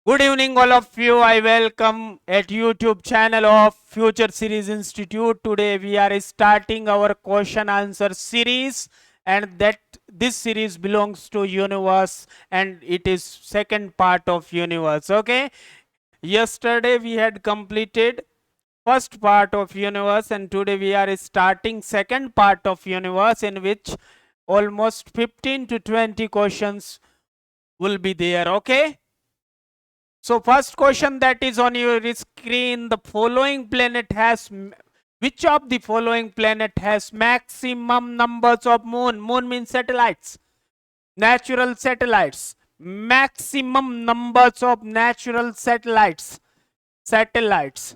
Good evening, all of you. I welcome at YouTube channel of Future Series Institute. Today we are starting our question answer series, and that this series belongs to universe, and it is second part of universe. Okay. Yesterday we had completed first part of universe, and today we are starting second part of universe, in which almost 15 to 20 questions will be there. Okay. So first question that is on your screen, the following planet has, which of the following planet has maximum numbers of moon? Moon means satellites, natural satellites. Maximum numbers of natural satellites. Satellites.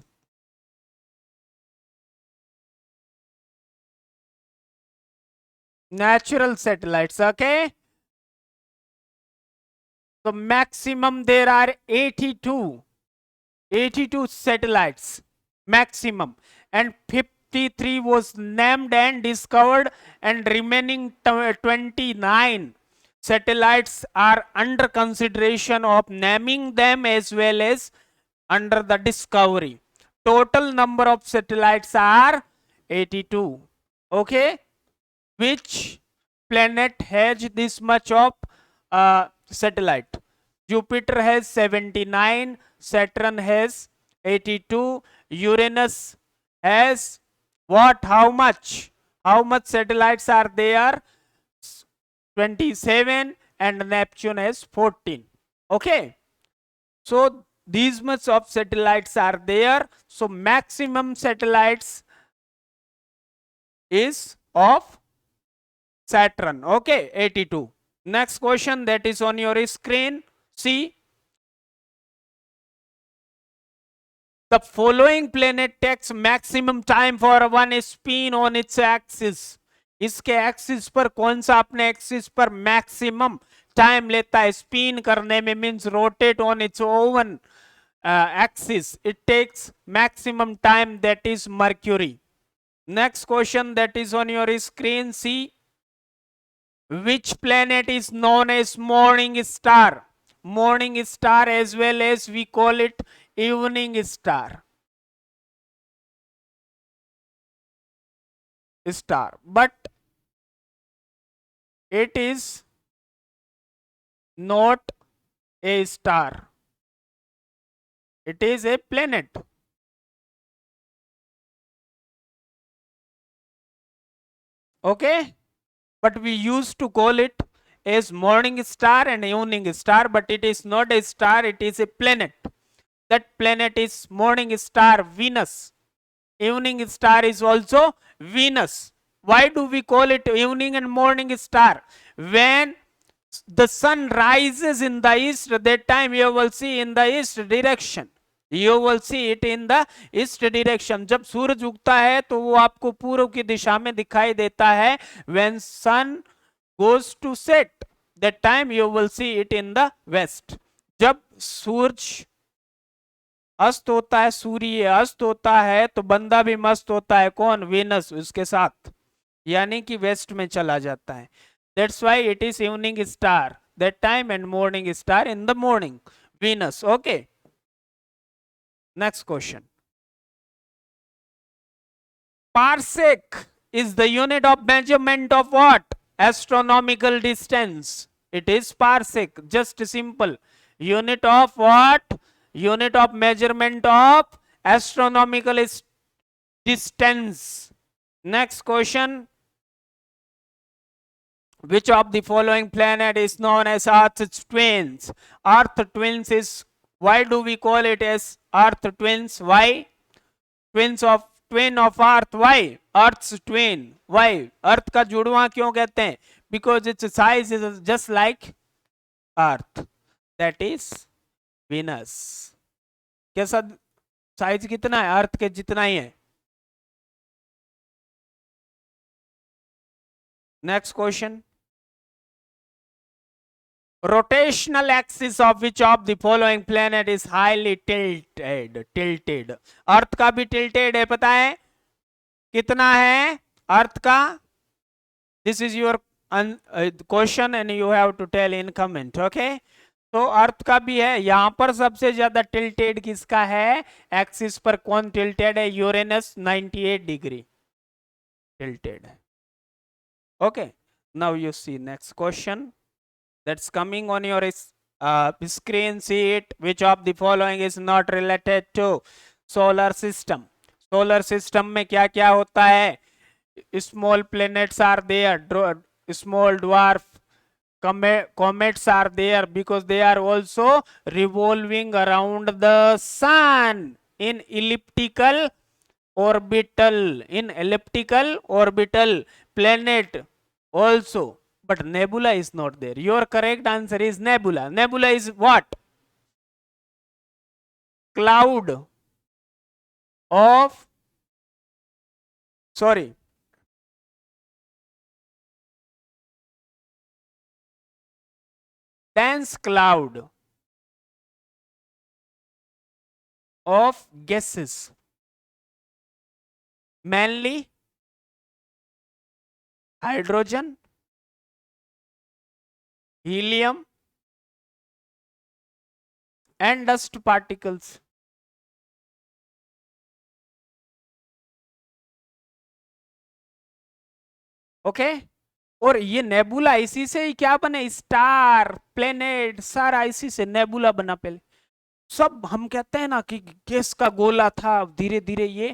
Natural satellites, okay? So maximum there are 82. 82 satellites maximum, and 53 was named and discovered, and remaining 29 satellites are under consideration of naming them as well as under the discovery. Total number of satellites are 82. Okay, which planet has this much of satellite? Jupiter has 79, Saturn has 82, Uranus has what? How much? How much satellites are there? 27, and Neptune has 14. Okay. So these much of satellites are there. So maximum satellites is of Saturn. Okay, 82. Next question that is on your screen. See, the following planet takes maximum time for one spin on its axis. इसके axis पर कौन सा अपने axis पर maximum time लेता है spin करने में? Means rotate on it's oven axis. It takes maximum time, that is Mercury. Next question that is on your screen. See, which planet is known as morning star? Morning star, as well as we call it evening star. But it is not a star. It is a planet. Okay, but we used to call it as morning star and evening star, but it is not a star, it is a planet. That planet is morning star Venus. Evening star is also Venus. Why do we call it evening and morning star? When the sun rises in the east, that time you will see in the east direction. You will see it in the east direction. जब सूरज उगता है तो वो आपको पूर्व की दिशा में दिखाई देता है. When sun goes to set, that time you will see it in the west. जब सूरज अस्त होता है, सूर्य अस्त होता है, तो बंदा भी मस्त होता है. कौन? वीनस उसके साथ, यानी कि वेस्ट में चला जाता है. That's why it is evening star that time and morning star in the morning. Venus. Okay. Next question. Parsec is the unit of measurement of what? Astronomical distance. It is parsec. Just simple. Unit of what? Unit of measurement of astronomical distance. Next question. Which of the following planet is known as Earth's twins? Earth twins is, why do we call it as Earth twins? Why? Twin of Earth. Why? Earth's twin. Why? Earth का जुड़वा क्यों कहते हैं? Because its size is just like Earth. That is Venus. कैसा size कितना है? अर्थ के जितना ही है. Next question. Rotational axis of which of the following planet is highly tilted? अर्थ का भी tilted है, पता है कितना है अर्थ का? This is your question and you have to tell in comment. Okay, तो अर्थ का भी है। यहां पर सबसे ज्यादा टिल्टेड किसका है? एक्सिस पर कौन टिल्टेड है? Uranus 98 degree tilted. Okay, now you see next question that's coming on your screen. See it. Which of the following is not related to solar system? Solar system में क्या क्या होता है? Small planets are there, small dwarf comets are there, because they are also revolving around the sun in elliptical orbital planet also. But nebula is not there. Your correct answer is nebula. Nebula is what? Cloud of, sorry, dense cloud of gases, mainly hydrogen, helium and dust particles. Okay और ये nebula इसी से ही क्या बने? Star, planet, सारा इसी से nebula बना। पहले सब हम कहते हैं ना कि गैस का गोला था, धीरे धीरे ये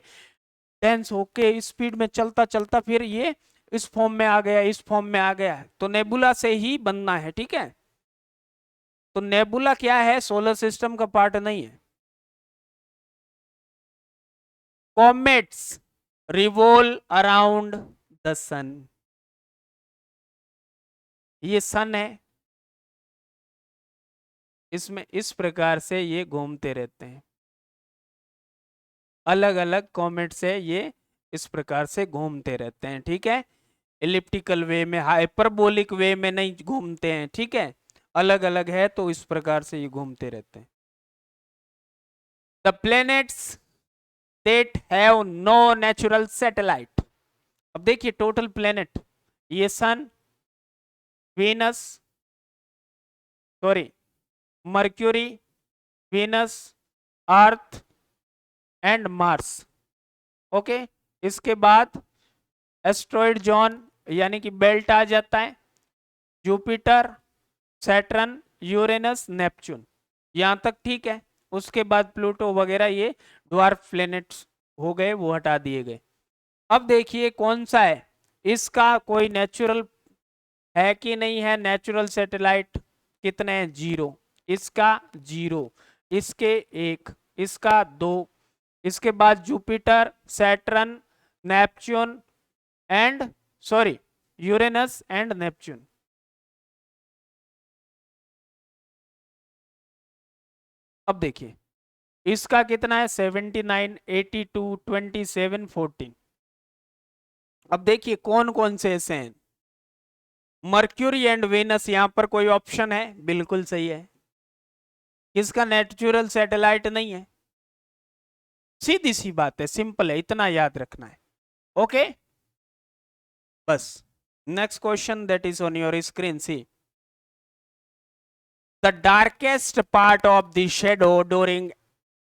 डेंस होके स्पीड में चलता चलता फिर ये इस फॉर्म में आ गया, इस फॉर्म में आ गया। तो नेबुला से ही बनना है, ठीक है। तो नेबुला क्या है? सोलर सिस्टम का पार्ट नहीं है। कॉमेट्स रिवॉल्व अराउंड द सन, ये सन है, इसमें इस प्रकार से ये घूमते रहते हैं। अलग अलग कॉमेट से ये इस प्रकार से घूमते रहते हैं, ठीक है। इलिप्टिकल वे में, हाइपरबोलिक वे में नहीं घूमते हैं, ठीक है। अलग अलग है तो इस प्रकार से ये घूमते रहते हैं। The planets that have no natural satellite. अब देखिए टोटल प्लैनेट, ये sun, Venus, sorry, Mercury, Venus, Earth and Mars. Okay, इसके बाद एस्ट्रॉइड जोन यानी कि बेल्ट आ जाता है, जुपिटर, सैटर्न, यूरेनस, नेपच्यून, यहां तक ठीक है। उसके बाद प्लूटो वगैरह ये ड्वार्फ प्लैनेट्स हो गए, वो हटा दिए गए। अब देखिए कौन सा है, इसका कोई नेचुरल है कि नहीं है? नेचुरल सैटेलाइट कितने हैं? 0, इसका 0, इसके 1, इसका 2, इसके बाद Jupiter, Saturn, Neptune and, sorry, Uranus and Neptune. अब देखिए इसका कितना है? 79, 82, 27, 14। अब देखिए कौन कौन से ऐसे हैं। मर्क्यूरी एंड वेनस, यहां पर कोई ऑप्शन है? बिल्कुल सही है। किसका नेचुरल सैटेलाइट नहीं है? सीधी सी बात है, सिंपल है, इतना याद रखना है। ओके, बस। Next question that is on your screen, see. The darkest part of the shadow during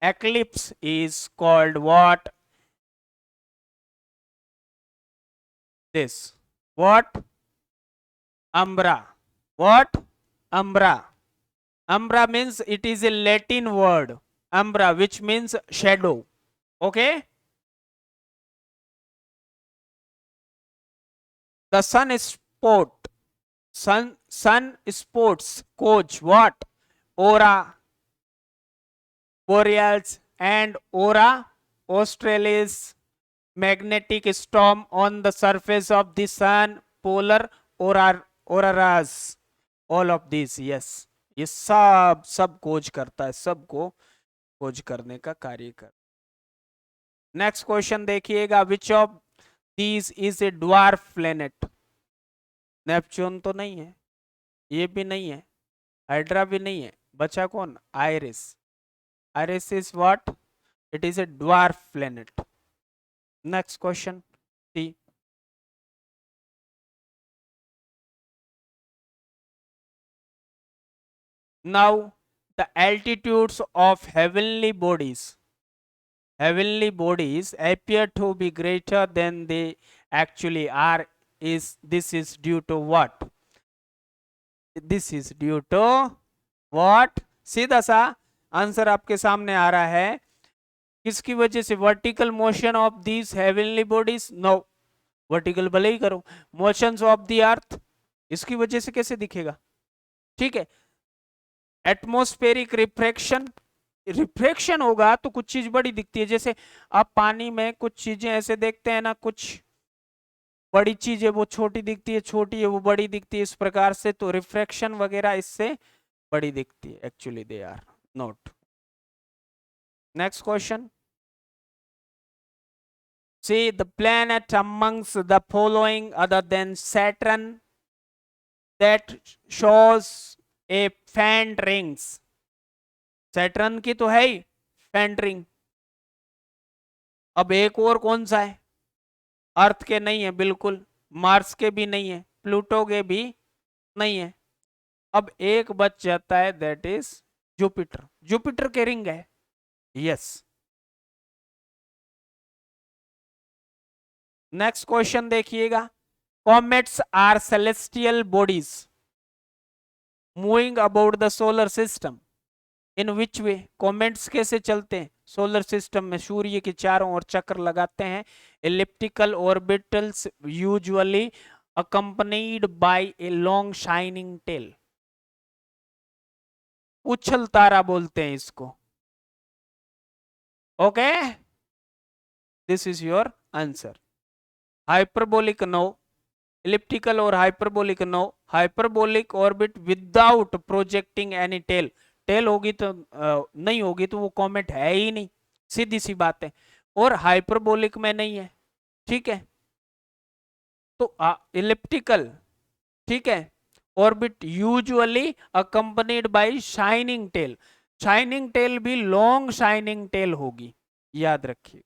eclipse is called what? This. What? Umbra. What? Umbra. Umbra means, it is a Latin word. Umbra, which means shadow. Okay? The sun spot. Sun sports coach what? Aura borealis and aura australis, magnetic storm on the surface of the sun, polar auroras, all of these, yes। ये सब खोज करता है, सबको खोज करने का कार्य कर। नेक्स्ट क्वेश्चन देखिएगा, which of these is a dwarf planet? Neptune तो नहीं है, ये भी नहीं है, हाइड्रा भी नहीं है, बचा कौन? Eris. Eris is what? It is a dwarf planet. Next question, see. Now, the altitudes of heavenly bodies appear to be greater than they actually are. This is due to what? This is due to what? सीधा सा answer आपके सामने आ रहा है. किसकी वजह से? Vertical motion of these heavenly bodies? No, vertical भले ही करो. मोशंस ऑफ द अर्थ, इसकी वजह से कैसे दिखेगा? ठीक है. एटमॉस्फेरिक रिफ्रैक्शन, रिफ्रैक्शन होगा तो कुछ चीज बड़ी दिखती है. जैसे आप पानी में कुछ चीजें ऐसे देखते हैं ना, कुछ बड़ी चीज है वो छोटी दिखती है, छोटी है वो बड़ी दिखती है, इस प्रकार से. तो रिफ्रैक्शन वगैरह इससे बड़ी दिखती है. Actually they are not. Next question. See the planet amongst the following other than Saturn that shows a faint rings. Saturn की तो है ही फेंट रिंग. अब एक और कौन सा है? अर्थ के नहीं है बिल्कुल, मार्स के भी नहीं है, प्लूटो के भी नहीं है. अब एक बच जाता है, दैट इज जुपिटर. जुपिटर के रिंग है. यस. नेक्स्ट क्वेश्चन देखिएगा. Comets are celestial bodies moving about the solar system. In which way? Comets कैसे चलते हैं सोलर सिस्टम में? सूर्य के चारों ओर चक्कर लगाते हैं. Elliptical orbitals usually accompanied by a long shining tail. उछल तारा बोलते हैं इसको. Okay, this is your answer. Hyperbolic no, elliptical और hyperbolic no. Hyperbolic orbit without projecting any tail. Tail होगी तो नहीं होगी तो वो कॉमेट है ही नहीं, सीधी सी बात है. और हाइपरबोलिक में नहीं है. ठीक है. तो इलिप्टिकल, ठीक है, orbit usually accompanied by shining tail. Shining tail भी लॉन्ग शाइनिंग टेल होगी, याद रखिए.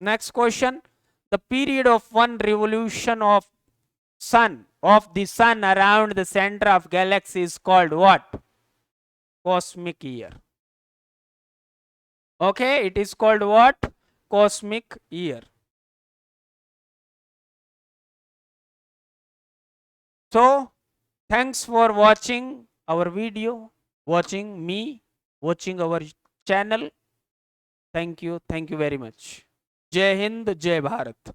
Next question. The period of one revolution of the sun around the center of galaxy is called what? Cosmic year. Okay, it is called what? Cosmic year. So, thanks for watching our video, watching me, watching our channel. Thank you very much. जय हिंद, जय भारत.